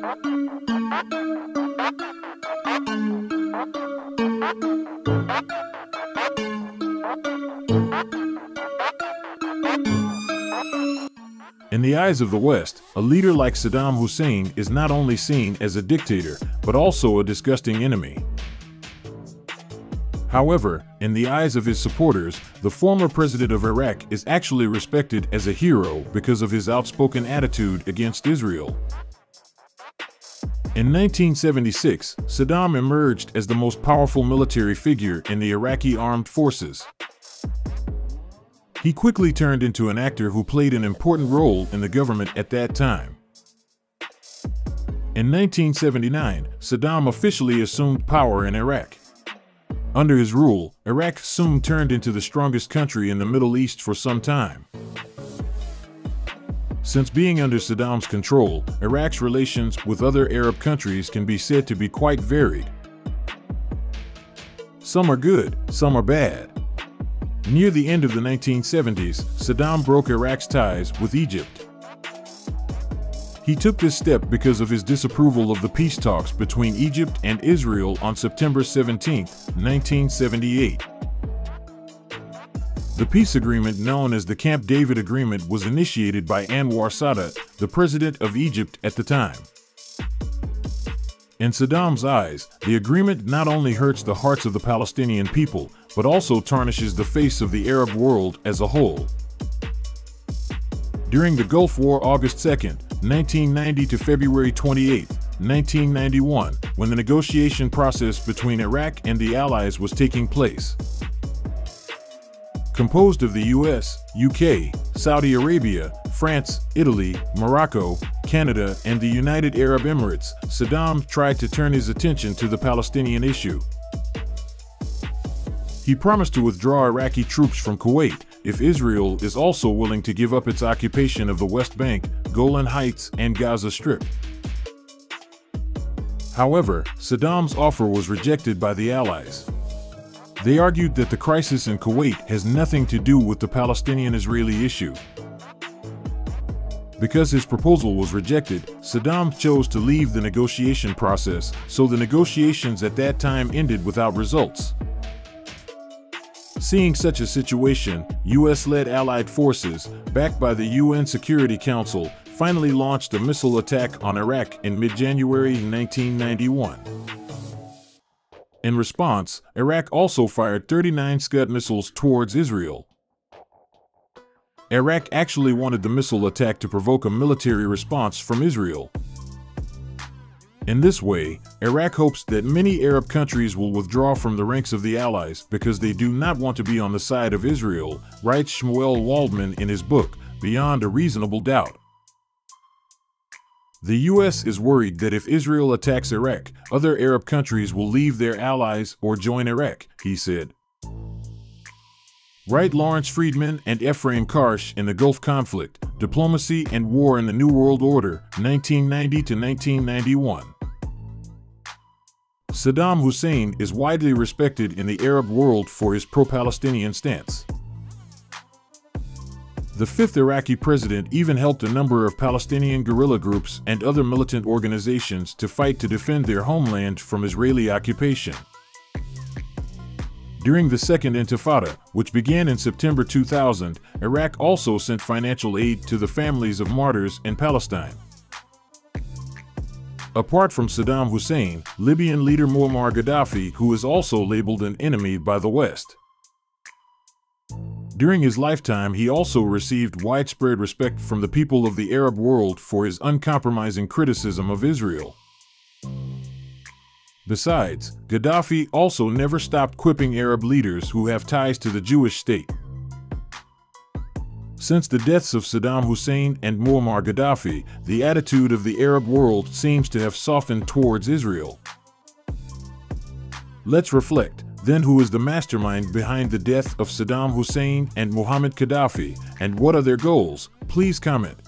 In the eyes of the West, a leader like Saddam Hussein is not only seen as a dictator, but also a disgusting enemy. However, in the eyes of his supporters, the former president of Iraq is actually respected as a hero because of his outspoken attitude against Israel. In 1976, Saddam emerged as the most powerful military figure in the Iraqi armed forces. He quickly turned into an actor who played an important role in the government at that time. In 1979, Saddam officially assumed power in Iraq. Under his rule, Iraq soon turned into the strongest country in the Middle East for some time. Since being under Saddam's control, Iraq's relations with other Arab countries can be said to be quite varied. Some are good, some are bad. Near the end of the 1970s, Saddam broke Iraq's ties with Egypt. He took this step because of his disapproval of the peace talks between Egypt and Israel on September 17, 1978. The peace agreement known as the Camp David Agreement was initiated by Anwar Sadat, the president of Egypt at the time. In Saddam's eyes, the agreement not only hurts the hearts of the Palestinian people, but also tarnishes the face of the Arab world as a whole. During the Gulf War, August 2, 1990 to February 28, 1991, when the negotiation process between Iraq and the Allies was taking place. Composed of the US, UK, Saudi Arabia, France, Italy, Morocco, Canada, and the United Arab Emirates, Saddam tried to turn his attention to the Palestinian issue. He promised to withdraw Iraqi troops from Kuwait if Israel is also willing to give up its occupation of the West Bank, Golan Heights, and Gaza Strip. However, Saddam's offer was rejected by the Allies. They argued that the crisis in Kuwait has nothing to do with the Palestinian-Israeli issue. Because his proposal was rejected, Saddam chose to leave the negotiation process, so the negotiations at that time ended without results. Seeing such a situation, US-led Allied forces, backed by the UN Security Council, finally launched a missile attack on Iraq in mid-January 1991. In response, Iraq also fired 39 Scud missiles towards Israel. Iraq actually wanted the missile attack to provoke a military response from Israel. In this way, Iraq hopes that many Arab countries will withdraw from the ranks of the Allies because they do not want to be on the side of Israel, writes Shmuel Waldman in his book, Beyond a Reasonable Doubt. The US is worried that if Israel attacks Iraq, other Arab countries will leave their allies or join Iraq, he said. Write Lawrence Friedman and Ephraim Karsh in The Gulf Conflict, Diplomacy and War in the New World Order, 1990 to 1991. Saddam Hussein is widely respected in the Arab world for his pro-Palestinian stance. The fifth Iraqi president even helped a number of Palestinian guerrilla groups and other militant organizations to fight to defend their homeland from Israeli occupation. During the Second Intifada, which began in September 2000, Iraq also sent financial aid to the families of martyrs in Palestine. Apart from Saddam Hussein, Libyan leader Muammar Gaddafi, who is also labeled an enemy by the West. During his lifetime, he also received widespread respect from the people of the Arab world for his uncompromising criticism of Israel. Besides, Gaddafi also never stopped quipping Arab leaders who have ties to the Jewish state. Since the deaths of Saddam Hussein and Muammar Gaddafi, the attitude of the Arab world seems to have softened towards Israel. Let's reflect. Then, who is the mastermind behind the death of Saddam Hussein and Muammar Gaddafi, and what are their goals? Please comment.